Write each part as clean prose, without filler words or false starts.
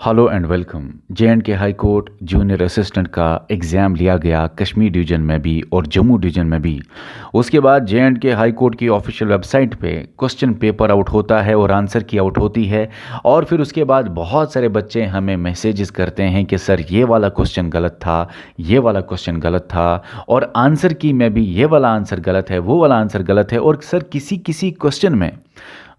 Hello and welcome. J&K high court junior assistant का exam लिया गया कश्मीर डिवीज़न में भी और जम्मू डिवीज़न में भी। उसके बाद J&K हाई कोर्ट की ऑफिशियल वेबसाइट पे क्वेश्चन पेपर आउट होता है और आंसर की आउट होती है। और फिर उसके बाद बहुत सारे बच्चे हमें मैसेजेस करते हैं कि सर ये वाला क्वेश्चन गलत था, ये वाला क्वेश्चन गलत था, और आंसर की में भी ये वाला आंसर गलत है, वो वाला आंसर गलत है, और सर किसी किसी क्वेश्चन में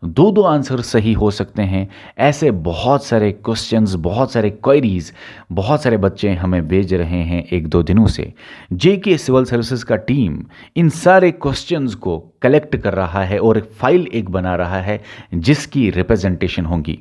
दो दो आंसर सही हो सकते हैं। ऐसे बहुत सारे क्वेश्चंस, बहुत सारे क्वेरीज बहुत सारे बच्चे हमें भेज रहे हैं एक दो दिनों से। JK सिविल सर्विसेज का टीम इन सारे क्वेश्चंस को कलेक्ट कर रहा है और फाइल एक बना रहा है जिसकी रिप्रेजेंटेशन होगी।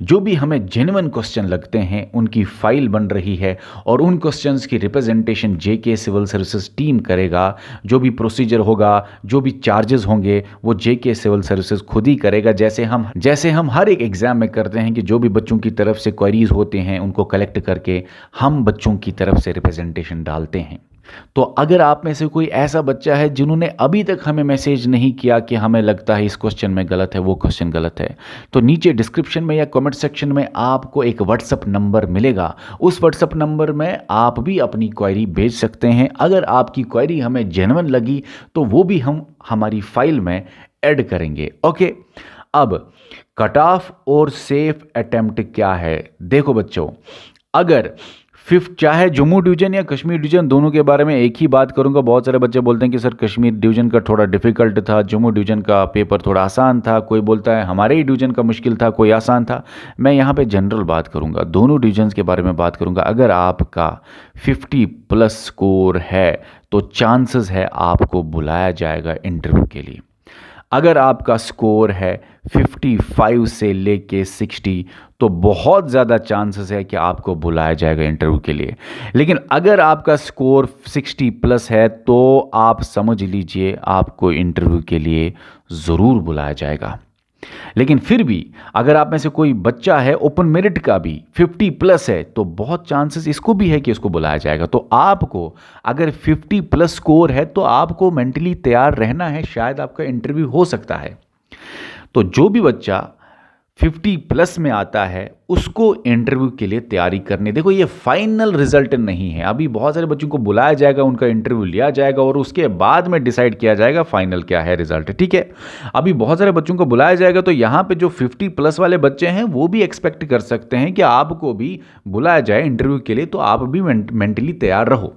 जो भी हमें जेन्युइन क्वेश्चन लगते हैं उनकी फाइल बन रही है और उन क्वेश्चंस की representation JK civil services team करेगा। जो भी प्रोसीजर होगा, जो भी चार्जेस होंगे, वो JK सिविल सर्विसेज खुद ही करेगा। जैसे हम हर एक एग्जाम में करते हैं कि जो भी बच्चों की तरफ से क्वेरीज होते हैं उनको कलेक्ट करके हम बच्चों की तरफ से रिप्रेजेंटेशन डालते हैं। तो अगर आप में से कोई ऐसा बच्चा है जिन्होंने अभी तक हमें मैसेज नहीं किया कि हमें लगता है इस क्वेश्चन में गलत है, वो क्वेश्चन गलत है, तो नीचे डिस्क्रिप्शन में या कमेंट सेक्शन में आपको एक व्हाट्सअप नंबर मिलेगा। उस व्हाट्सअप नंबर में आप भी अपनी क्वेरी भेज सकते हैं। अगर आपकी क्वेरी हमें जेन्युइन लगी तो वो भी हम हमारी फाइल में ऐड करेंगे। ओके, अब कट ऑफ और सेफ अटेम्प्ट क्या है? देखो बच्चों, अगर चाहे जम्मू डिवीजन या कश्मीर डिवीजन, दोनों के बारे में एक ही बात करूंगा। बहुत सारे बच्चे बोलते हैं कि सर कश्मीर डिवीजन का थोड़ा डिफिकल्ट था, जम्मू डिवीजन का पेपर थोड़ा आसान था, कोई बोलता है हमारे ही डिवीजन का मुश्किल था, कोई आसान था। मैं यहाँ पे जनरल बात करूंगा, दोनों डिवीजन्स के बारे में बात करूंगा। अगर आपका 50+ स्कोर है तो चांसेस है आपको बुलाया जाएगा इंटरव्यू के लिए। अगर आपका स्कोर है 55 से लेके 60 तो बहुत ज़्यादा चांसेस है कि आपको बुलाया जाएगा इंटरव्यू के लिए। लेकिन अगर आपका स्कोर 60+ है तो आप समझ लीजिए आपको इंटरव्यू के लिए ज़रूर बुलाया जाएगा। लेकिन फिर भी अगर आप में से कोई बच्चा है ओपन मेरिट का भी 50+ है तो बहुत चांसेस इसको भी है कि इसको बुलाया जाएगा। तो आपको अगर 50+ स्कोर है तो आपको मेंटली तैयार रहना है, शायद आपका इंटरव्यू हो सकता है। तो जो भी बच्चा 50+ में आता है उसको इंटरव्यू के लिए तैयारी करने। देखो, ये फाइनल रिजल्ट नहीं है, अभी बहुत सारे बच्चों को बुलाया जाएगा, उनका इंटरव्यू लिया जाएगा और उसके बाद में डिसाइड किया जाएगा फाइनल क्या है रिजल्ट। ठीक है, अभी बहुत सारे बच्चों को बुलाया जाएगा तो यहाँ पे जो 50+ वाले बच्चे हैं वो भी एक्सपेक्ट कर सकते हैं कि आपको भी बुलाया जाए इंटरव्यू के लिए, तो आप भी मेंटली तैयार रहो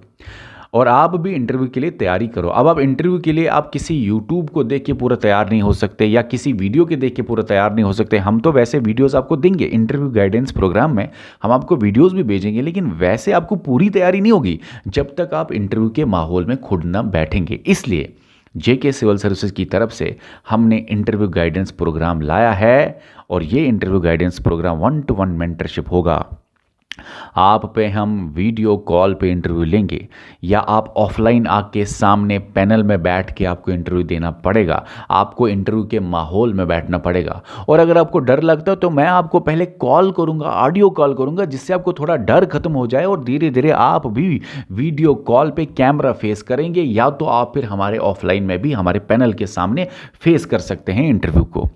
और आप भी इंटरव्यू के लिए तैयारी करो। अब आप इंटरव्यू के लिए आप किसी यूट्यूब को देख के पूरा तैयार नहीं हो सकते या किसी वीडियो के देख के पूरा तैयार नहीं हो सकते। हम तो वैसे वीडियोस आपको देंगे इंटरव्यू गाइडेंस प्रोग्राम में, हम आपको वीडियोस भी भेजेंगे, लेकिन वैसे आपको पूरी तैयारी नहीं होगी जब तक आप इंटरव्यू के माहौल में खुद ना बैठेंगे। इसलिए JK सिविल सर्विसेज की तरफ से हमने इंटरव्यू गाइडेंस प्रोग्राम लाया है और ये interview guidance programme 1-to-1 mentorship होगा। आप पे हम वीडियो कॉल पे इंटरव्यू लेंगे या आप ऑफलाइन आके सामने पैनल में बैठ के आपको इंटरव्यू देना पड़ेगा। आपको इंटरव्यू के माहौल में बैठना पड़ेगा। और अगर आपको डर लगता है तो मैं आपको पहले कॉल करूंगा, ऑडियो कॉल करूंगा, जिससे आपको थोड़ा डर खत्म हो जाए और धीरे धीरे आप भी वीडियो कॉल पे कैमरा फेस करेंगे, या तो आप फिर हमारे ऑफलाइन में भी हमारे पैनल के सामने फेस कर सकते हैं इंटरव्यू को।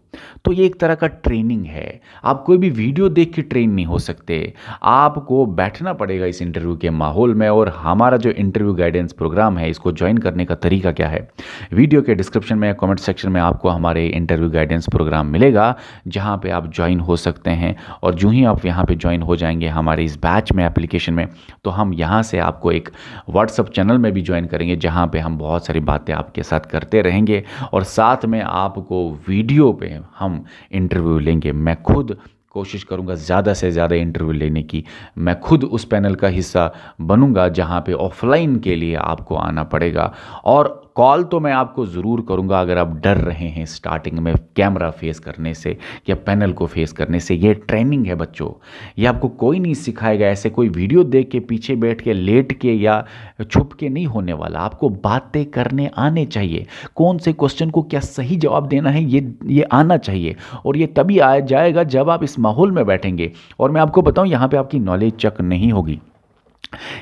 तो ये एक तरह का ट्रेनिंग है। आप कोई भी वीडियो देख के ट्रेन नहीं हो सकते, आपको बैठना पड़ेगा इस इंटरव्यू के माहौल में। और हमारा जो इंटरव्यू गाइडेंस प्रोग्राम है, इसको ज्वाइन करने का तरीका क्या है, वीडियो के डिस्क्रिप्शन में, कमेंट सेक्शन में आपको हमारे इंटरव्यू गाइडेंस प्रोग्राम मिलेगा जहां पे आप ज्वाइन हो सकते हैं। और जो ही आप यहां पे ज्वाइन हो जाएंगे हमारे इस बैच में, एप्लीकेशन में, तो हम यहां से आपको एक व्हाट्सअप चैनल में भी ज्वाइन करेंगे जहां पे हम बहुत सारी बातें आपके साथ करते रहेंगे और साथ में आपको वीडियो पे हम इंटरव्यू लेंगे। मैं खुद कोशिश करूंगा ज़्यादा से ज़्यादा इंटरव्यू लेने की। मैं खुद उस पैनल का हिस्सा बनूंगा जहां पे ऑफलाइन के लिए आपको आना पड़ेगा। और कॉल तो मैं आपको ज़रूर करूंगा अगर आप डर रहे हैं स्टार्टिंग में कैमरा फेस करने से या पैनल को फेस करने से। ये ट्रेनिंग है बच्चों, ये आपको कोई नहीं सिखाएगा। ऐसे कोई वीडियो देख के पीछे बैठ के लेट के या छुप के नहीं होने वाला। आपको बातें करने आने चाहिए, कौन से क्वेश्चन को क्या सही जवाब देना है ये आना चाहिए। और ये तभी आ जाएगा जब आप इस माहौल में बैठेंगे। और मैं आपको बताऊं, यहाँ पे आपकी नॉलेज चेक नहीं होगी,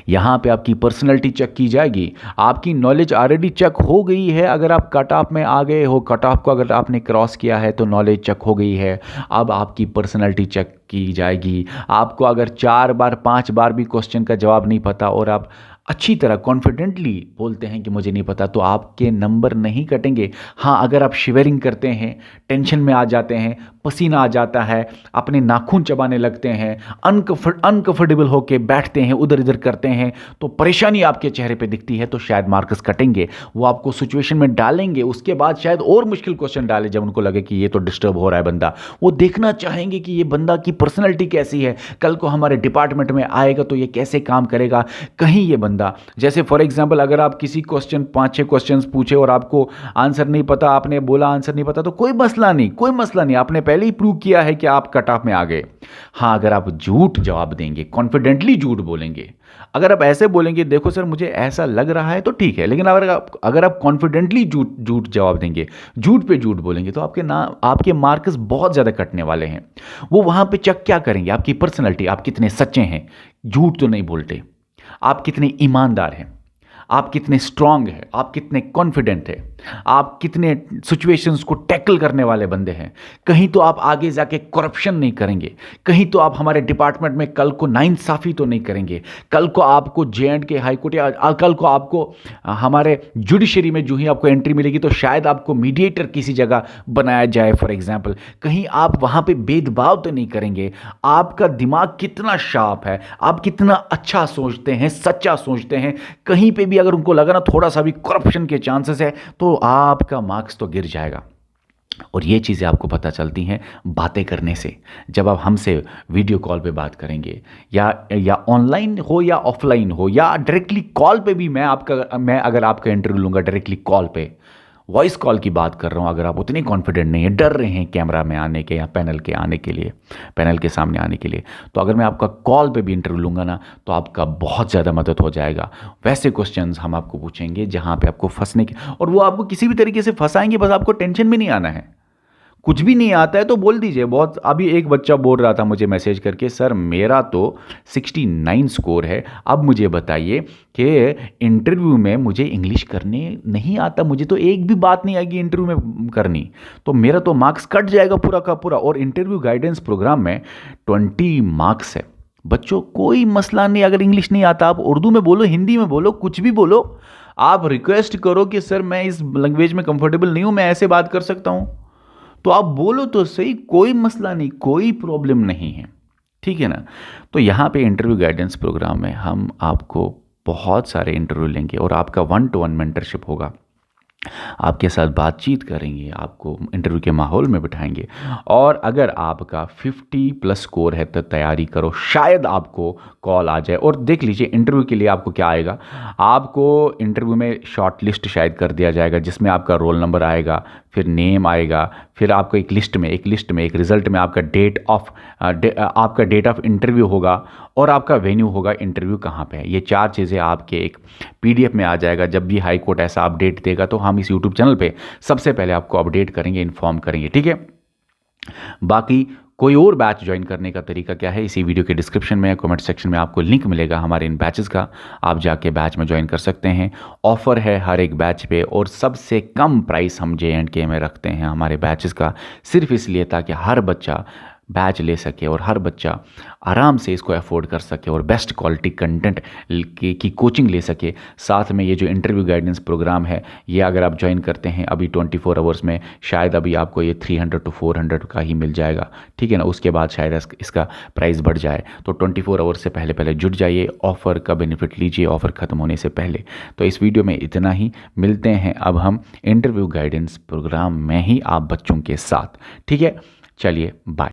यहाँ पे आपकी पर्सनैलिटी चेक की जाएगी, आपकी नॉलेज ऑलरेडी चेक हो गई है। अगर आप कट ऑफ में आ गए हो, कट ऑफ को अगर आपने क्रॉस किया है तो नॉलेज चेक हो गई है। अब आपकी पर्सनैलिटी चेक की जाएगी। आपको अगर 4 बार 5 बार भी क्वेश्चन का जवाब नहीं पता और आप अच्छी तरह कॉन्फिडेंटली बोलते हैं कि मुझे नहीं पता, तो आपके नंबर नहीं कटेंगे। हाँ, अगर आप शिवरिंग करते हैं, टेंशन में आ जाते हैं, पसीना आ जाता है, अपने नाखून चबाने लगते हैं, अनकंफर्टेबल होके बैठते हैं, उधर इधर करते हैं, तो परेशानी आपके चेहरे पे दिखती है, तो शायद मार्क्स कटेंगे। वो आपको सिचुएशन में डालेंगे, उसके बाद शायद और मुश्किल क्वेश्चन डालें जब उनको लगे कि ये तो डिस्टर्ब हो रहा है बंदा। वो देखना चाहेंगे कि ये बंदा की पर्सनैलिटी कैसी है, कल को हमारे डिपार्टमेंट में आएगा तो ये कैसे काम करेगा। कहीं ये बंदा, जैसे फॉर एग्जांपल अगर आप किसी क्वेश्चन 5-6 क्वेश्चंस पूछे और आपको आंसर नहीं पता, आपने बोला आंसर नहीं पता, तो कोई मसला नहीं, कोई मसला नहीं, आपने पहले ही प्रूव किया है कि आप कट ऑफ में आ गए। हाँ, अगर आप झूठ जवाब देंगे, कॉन्फिडेंटली झूठ बोलेंगे, अगर आप ऐसे बोलेंगे देखो सर मुझे ऐसा लग रहा है, तो ठीक है, लेकिन अगर आप कॉन्फिडेंटली झूठ जवाब देंगे, झूठ पे झूठ बोलेंगे, तो आपके मार्क्स बहुत ज़्यादा कटने वाले हैं। वो वहाँ पे चेक क्या करेंगे, आपकी पर्सनैलिटी, आप कितने सच्चे हैं, झूठ तो नहीं बोलते, आप कितने ईमानदार हैं, आप कितने स्ट्रांग हैं, आप कितने कॉन्फिडेंट हैं, आप कितने सिचुएशंस को टैकल करने वाले बंदे हैं। कहीं तो आप आगे जाके करप्शन नहीं करेंगे, कहीं तो आप हमारे डिपार्टमेंट में कल को नाइंसाफ़ी तो नहीं करेंगे, कल को आपको J&K हाई कोर्ट या कल को आपको हमारे जुडिशरी में जो ही आपको एंट्री मिलेगी तो शायद आपको मीडिएटर किसी जगह बनाया जाए फॉर एग्जाम्पल। कहीं आप वहाँ पर भेदभाव तो नहीं करेंगे। आपका दिमाग कितना शार्प है, आप कितना अच्छा सोचते हैं, सच्चा सोचते हैं। कहीं पर भी अगर उनको लगा ना थोड़ा सा भी करप्शन के चांसेस है तो आपका मार्क्स तो गिर जाएगा। और ये चीज़ें आपको पता चलती हैं बातें करने से। जब आप हमसे वीडियो कॉल पे बात करेंगे या ऑनलाइन हो या ऑफलाइन हो या डायरेक्टली कॉल पे भी, मैं अगर आपका इंटरव्यू लूँगा डायरेक्टली कॉल पे, वॉइस कॉल की बात कर रहा हूँ, अगर आप उतने कॉन्फिडेंट नहीं है, डर रहे हैं कैमरा में आने के या पैनल के सामने आने के लिए, तो अगर मैं आपका कॉल पे भी इंटरव्यू लूँगा ना तो आपका बहुत ज़्यादा मदद हो जाएगा। वैसे क्वेश्चंस हम आपको पूछेंगे जहाँ पे आपको फंसने की, और वो आपको किसी भी तरीके से फंसाएंगे, बस आपको टेंशन में नहीं आना है। कुछ भी नहीं आता है तो बोल दीजिए। बहुत अभी एक बच्चा बोल रहा था मुझे मैसेज करके, सर मेरा तो 69 स्कोर है, अब मुझे बताइए कि इंटरव्यू में मुझे इंग्लिश करने नहीं आता, मुझे तो एक भी बात नहीं आएगी इंटरव्यू में करनी, तो मेरा तो मार्क्स कट जाएगा पूरा का पूरा। और इंटरव्यू गाइडेंस प्रोग्राम में 20 मार्क्स है। बच्चों कोई मसला नहीं, अगर इंग्लिश नहीं आता आप उर्दू में बोलो, हिंदी में बोलो, कुछ भी बोलो, आप रिक्वेस्ट करो कि सर मैं इस लैंग्वेज में कंफर्टेबल नहीं हूँ, मैं ऐसे बात कर सकता हूँ, तो आप बोलो तो सही, कोई मसला नहीं, कोई प्रॉब्लम नहीं है, ठीक है ना। तो यहाँ पे इंटरव्यू गाइडेंस प्रोग्राम में हम आपको बहुत सारे इंटरव्यू लेंगे और आपका 1-to-1 मेंटरशिप होगा। आपके साथ बातचीत करेंगे, आपको इंटरव्यू के माहौल में बिठाएंगे, और अगर आपका 50+ स्कोर है तो तैयारी करो, शायद आपको कॉल आ जाए। और देख लीजिए इंटरव्यू के लिए आपको क्या आएगा, आपको इंटरव्यू में शॉर्ट लिस्ट शायद कर दिया जाएगा जिसमें आपका रोल नंबर आएगा, फिर नेम आएगा, फिर आपको एक लिस्ट में एक रिज़ल्ट में आपका डेट ऑफ इंटरव्यू होगा और आपका वेन्यू होगा, इंटरव्यू कहाँ पे है। ये 4 चीज़ें आपके एक PDF में आ जाएगा। जब भी हाई कोर्ट ऐसा अपडेट देगा तो हम इस YouTube चैनल पे सबसे पहले आपको अपडेट करेंगे, इन्फॉर्म करेंगे, ठीक है। बाकी कोई और बैच ज्वाइन करने का तरीका क्या है, इसी वीडियो के डिस्क्रिप्शन में कमेंट सेक्शन में आपको लिंक मिलेगा हमारे इन बैचेस का, आप जाके बैच में ज्वाइन कर सकते हैं। ऑफ़र है हर एक बैच पे, और सबसे कम प्राइस हम J&K में रखते हैं हमारे बैचेस का, सिर्फ इसलिए ताकि हर बच्चा बैच ले सके और हर बच्चा आराम से इसको अफोर्ड कर सके और बेस्ट क्वालिटी कंटेंट की कोचिंग ले सके। साथ में ये जो इंटरव्यू गाइडेंस प्रोग्राम है, ये अगर आप ज्वाइन करते हैं अभी 24 आवर्स में, शायद अभी आपको ये 300 to 400 का ही मिल जाएगा, ठीक है ना। उसके बाद शायद इसका प्राइस बढ़ जाए, तो 24 आवर्स से पहले जुट जाइए, ऑफ़र का बेनिफिट लीजिए ऑफ़र ख़त्म होने से पहले। तो इस वीडियो में इतना ही, मिलते हैं अब हम इंटरव्यू गाइडेंस प्रोग्राम में ही आप बच्चों के साथ, ठीक है। चलिए बाय।